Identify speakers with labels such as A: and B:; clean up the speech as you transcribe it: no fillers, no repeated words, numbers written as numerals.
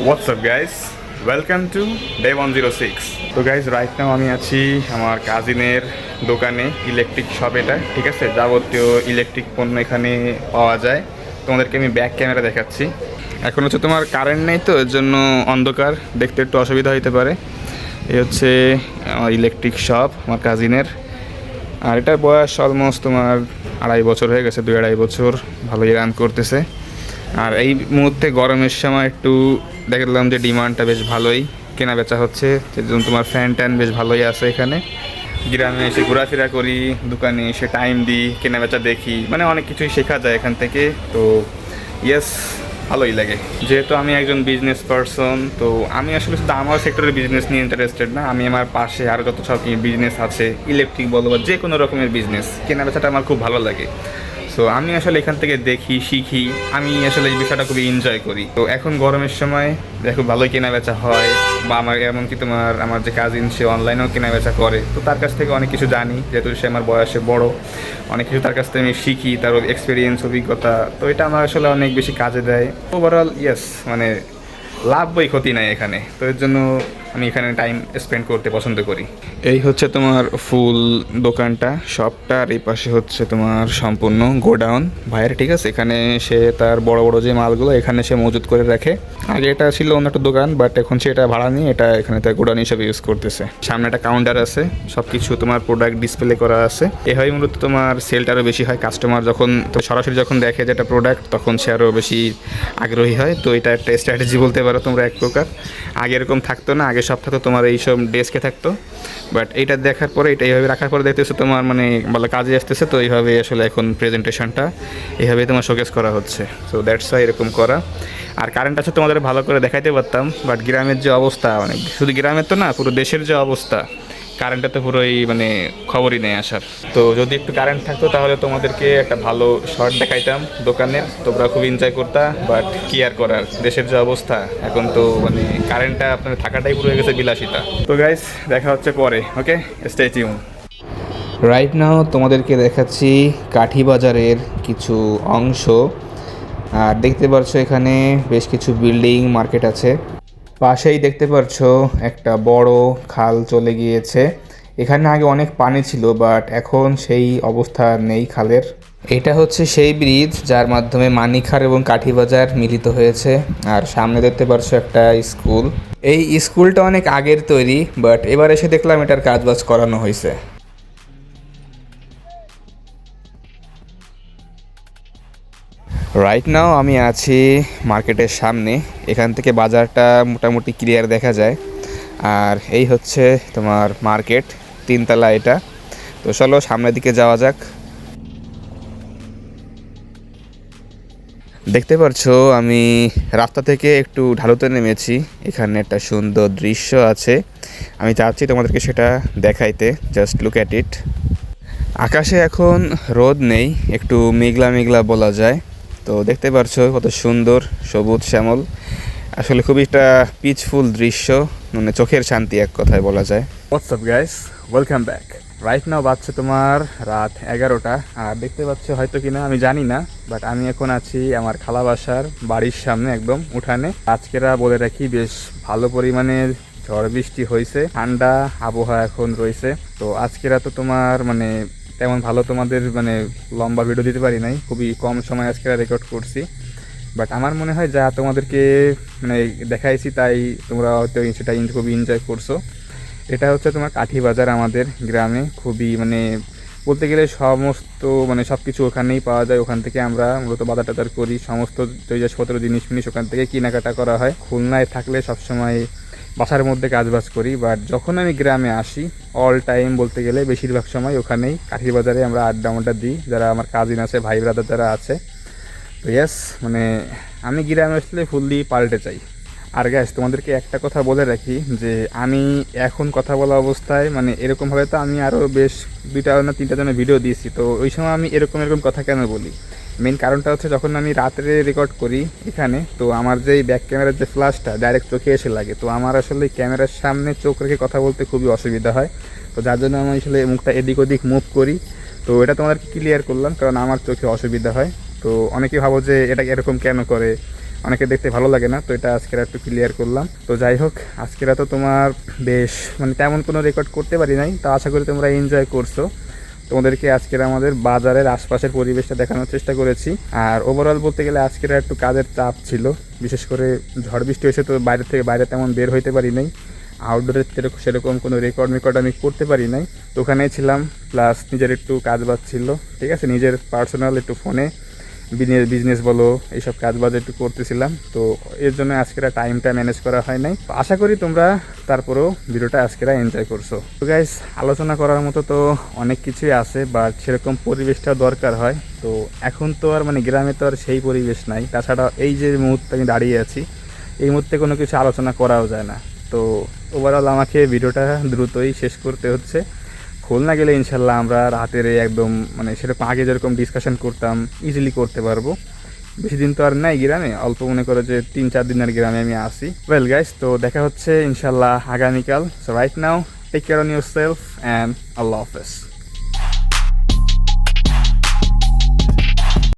A: What's up guys? Welcome to Day 106. তো guys right now আমি আছি আমার কাজিনের দোকানে, ইলেকট্রিক শপ এটা, ঠিক আছে? যাবতীয় ইলেকট্রিক পণ্য এখানে পাওয়া যায়। তোমাদেরকে আমি ব্যাক ক্যামেরা দেখাচ্ছি। এখন হচ্ছে তোমার কারেন্ট নেই, তো এর জন্য অন্ধকার, দেখতে একটু অসুবিধা হতে পারে। এই হচ্ছে আমার ইলেকট্রিক শপ আমার কাজিনের, আর এটার বয়স অলমোস্ট তোমার 2.5 বছর হয়ে গেছে, 2-2.5 বছর ভালোই রান করতেছে। আর এই মুহূর্তে গরমের সময় একটু দেখলাম যে ডিমান্ডটা বেশ ভালোই, কেনা বেচা হচ্ছে, সেজন্য তোমার ফ্যান ট্যান বেশ ভালোই আছে এখানে। গ্রামে এসে ঘোরাফেরা করি, দোকানে এসে টাইম দিই, কেনা বেচা দেখি, মানে অনেক কিছুই শেখা যায় এখান থেকে। তো ইয়েস, ভালোই লাগে। যেহেতু আমি একজন বিজনেস পারসন, তো আমি আসলে শুধু আমার সেক্টরের বিজনেস নিয়ে ইন্টারেস্টেড না, আমি আমার পাশে আরও যত সব বিজনেস আছে, ইলেকট্রিক বলো বা যে কোনো রকমের বিজনেস, কেনা বেচাটা আমার খুব ভালো লাগে। তো আমি আসলে এখান থেকে দেখি, শিখি, আমি আসলে এই বিষয়টা খুবই এনজয় করি। তো এখন গরমের সময় দেখো ভালোই কেনা বেচা হয়, বা আমার এমনকি তোমার আমার যে কাজিন সে অনলাইনেও কেনা বেচা করে, তো তার কাছ থেকে অনেক কিছু জানি, যেহেতু সে আমার বয়সে বড়, অনেক কিছু তার কাছ থেকে আমি শিখি, তার এক্সপিরিয়েন্স, অভিজ্ঞতা, তো এটা আমার আসলে অনেক বেশি কাজে দেয়। ওভারঅল ইয়েস, মানে লাভ বই ক্ষতি নাই এখানে, তো এর জন্য আমি এখানে টাইম স্পেন্ড করতে পছন্দ করি। এই হচ্ছে তোমার ফুল দোকানটা, শপটা, আর এই পাশে হচ্ছে তোমার সম্পূর্ণ গোডাউন ভাইয়ের, ঠিক আছে? এখানে সে তার বড় বড় যে মালগুলো এখানে সে মজুত করে রাখে। আগে এটা ছিল অন্য একটা দোকান, বাট এখন সে এটা ভাড়া নিয়ে এটা এখানে তার গোডাউন হিসেবে ইউজ করতেছে। সামনে একটা কাউন্টার আছে, সব কিছু তোমার প্রোডাক্ট ডিসপ্লে করা আছে। এভাবে মূলত তোমার সেলটা আরও বেশি হয়, কাস্টমার যখন তো সরাসরি যখন দেখে যে একটা প্রোডাক্ট, তখন সে আরও বেশি আগ্রহী হয়। তো এটা একটা স্ট্র্যাটেজি বলতে পারো তোমরা এক প্রকার। আগে এরকম থাকতো না, আগে সব থাকতো তোমার এইসব ডেস্কে থাকতো, বাট এইটা দেখার পরে, এটা এইভাবে রাখার পরে দেখতেছো তোমার মানে ভালো কাজে আসতেছে। তো এইভাবে আসলে এখন প্রেজেন্টেশনটা এইভাবে তোমার শোকেস করা হচ্ছে। সো দ্যাটস ওয়াই এরকম করা। আর কারেন্ট আছে তোমাদের ভালো করে দেখাইতে পারতাম, বাট গ্রামের যে অবস্থা, মানে শুধু গ্রামের তো না, পুরো দেশের যে অবস্থা, কারেন্টটা তো পুরোই মানে খবরই নেই আসার। তো যদি একটু কারেন্ট থাকতো তাহলে তোমাদেরকে একটা ভালো শর্ট দেখাইতাম দোকানের, তোমরা খুব এনজয় করতা, বাট কি আর করার, দেশের যে অবস্থা এখন, তো মানে কারেন্টটা আপনার থাকাটাই পুরো হয়ে গেছে বিলাসিতা। তো গাইস, দেখা হচ্ছে পরে, okay? Stay tune. Right now তোমাদেরকে দেখাচ্ছি কাঠি বাজারের কিছু অংশ। আর দেখতে পাচ্ছ এখানে বেশ কিছু বিল্ডিং, মার্কেট আছে। পাশেই দেখতে পাচ্ছ একটা বড় খাল চলে গিয়েছে। এখানে আগে অনেক পানি ছিল, বাট এখন সেই অবস্থা নেই খালের। এটা হচ্ছে সেই ব্রিজ যার মাধ্যমে মানিকখার এবং কাঠিবাজার মিলিত হয়েছে। আর সামনে দেখতে পাচ্ছ একটা স্কুল। এই স্কুলটা অনেক আগের তৈরি, বাট এবার এসে দেখলাম এটার কাজবাজ করানো হয়েছে। রাইট নাও আমি আছি মার্কেটের সামনে, এখান থেকে বাজারটা মোটামুটি ক্লিয়ার দেখা যায়। আর এই হচ্ছে তোমার মার্কেট, 3তলা এটা। তো চলো সামনের দিকে যাওয়া যাক। দেখতে পাচ্ছো আমি রাস্তা থেকে একটু ঢালুতে নেমেছি, এখানে একটা সুন্দর দৃশ্য আছে, আমি চাচ্ছি তোমাদেরকে সেটা দেখাইতে। Just look at it. আকাশে এখন রোদ নেই, একটু মেঘলা মেঘলা বলা যায়। তো দেখতে পাচ্ছো কত সুন্দর সবুজ শ্যামল, আসলে খুবই একটা পিসফুল দৃশ্য, মানে চোখের শান্তি এক কথায় বলা যায়। WhatsApp guys, welcome back. Right now বাজছে তোমার রাত 11টা। আর দেখতে পাচ্ছ হয়তো কিনা আমি জানি না, বাট আমি এখন আছি আমার খালা বাসার বাড়ির সামনে, একদম উঠানে। আজকেরা বলে রাখি বেশ ভালো পরিমাণে ঝড় বৃষ্টি হয়েছে, ঠান্ডা আবহাওয়া এখন রয়েছে। তো আজকেরা তো তোমার মানে তেমন ভালো তোমাদের মানে লম্বা ভিডিও দিতে পারি নাই, খুবই কম সময় আজকেরা রেকর্ড করছি। বাট আমার মনে হয় যা তোমাদেরকে মানে দেখাইছি, তাই তোমরা হয়তো সেটা খুবই এনজয় করছো। এটা হচ্ছে তোমার কাঠি বাজার, আমাদের গ্রামে খুবই মানে বলতে গেলে সমস্ত মানে সব কিছু ওখানেই পাওয়া যায়। ওখান থেকে আমরা মূলত বাজার টাজার করি, সমস্ত তৈজসপত্র জিনিস মিনিস ওখান থেকে কেনাকাটা করা হয়। খুলনায় থাকলে সবসময় বাসার মধ্যে কাজবাজ করি, বাট যখন আমি গ্রামে আসি অল টাইম বলতে গেলে বেশিরভাগ সময় ওখানেই কাঠি বাজারে আমরা আড্ডা দিই, যারা আমার কাজিন আছে, ভাই ব্রাদার যারা আছে। তো ইয়েস, মানে আমি গ্রামে আসলে ফুললি পাল্টে চাই। আর গ্যাস, তোমাদেরকে একটা কথা বলে রাখি যে আমি এখন কথা বলা অবস্থায় মানে এরকমভাবে তো আমি আরও বেশ 2টা না 3টা জনের ভিডিও দিয়েছি। তো ওই সময় আমি এরকম কথা কেন বলি, মেন কারণটা হচ্ছে যখন আমি রাত্রে রেকর্ড করি এখানে, তো আমার যে ব্যাক ক্যামেরার যে ফ্ল্যাশটা ডাইরেক্ট চোখে এসে লাগে, তো আমার আসলে ক্যামেরার সামনে চোখ রেখে কথা বলতে খুবই অসুবিধা হয়। তো যার জন্য আমি আসলে মুখটা এদিক ওদিক মুভ করি। তো এটা তোমাদেরকে ক্লিয়ার করলাম, কারণ আমার চোখে অসুবিধা হয়। তো অনেকেই ভাবো যে এটা এরকম কেন করে, অনেকে দেখতে ভালো লাগে না, তো এটা আজকের একটু ক্লিয়ার করলাম। তো যাই হোক, আজকেরা তো তোমার বেশ মানে তেমন কোনো রেকর্ড করতে পারি নাই, তো আশা করি তোমরা এনজয় করছো। তোমাদেরকে আজকের আমাদের বাজারের আশপাশের পরিবেশটা দেখানোর চেষ্টা করেছি। আর ওভারঅল বলতে গেলে আজকের একটু কাজের চাপ ছিল, বিশেষ করে ঝড় বৃষ্টি হয়েছে, তো বাইরে তেমন বের হইতে পারি নাই। আউটডোরের সেরকম কোনো রেকর্ড আমি করতে পারি নাই, তো ওখানেই ছিলাম। প্লাস নিজের একটু কাজ বাজ ছিল, ঠিক আছে, নিজের পার্সোনাল একটু ফোনে বিজনেস বলো এইসব কাজ বাজ একটু করতেছিলাম, তো এর জন্য আজকের টাইমটা ম্যানেজ করা হয় নাই। তো আশা করি তোমরা তারপরেও ভিডিওটা আজকেরা এনজয় করছো। তো গাইস, আলোচনা করার মতো তো অনেক কিছুই আছে, বাট সেরকম পরিবেশটা দরকার হয়। তো এখন তো আর মানে গ্রামে তো আর সেই পরিবেশ নাই, তাছাড়া এই যে মুহূর্তে আমি দাঁড়িয়ে আছি, এই মুহূর্তে কোনো কিছু আলোচনা করাও যায় না। তো ওভারঅল আমাকে ভিডিওটা দ্রুতই শেষ করতে হচ্ছে। খুলনা গেলে ইনশাল্লাহ আমরা রাতের একদম মানে সেরকম আগে যেরকম ডিসকাশন করতাম ইজিলি করতে পারবো। বেশি দিন তো আর নাই গ্রামে, অল্প মনে করো যে 3-4 দিনের গ্রামে আমি আসি। ওয়েল গাইস, তো দেখা হচ্ছে ইনশাল্লাহ আগামীকাল। So right now take care on yourself and আল্লাহ হাফেজ।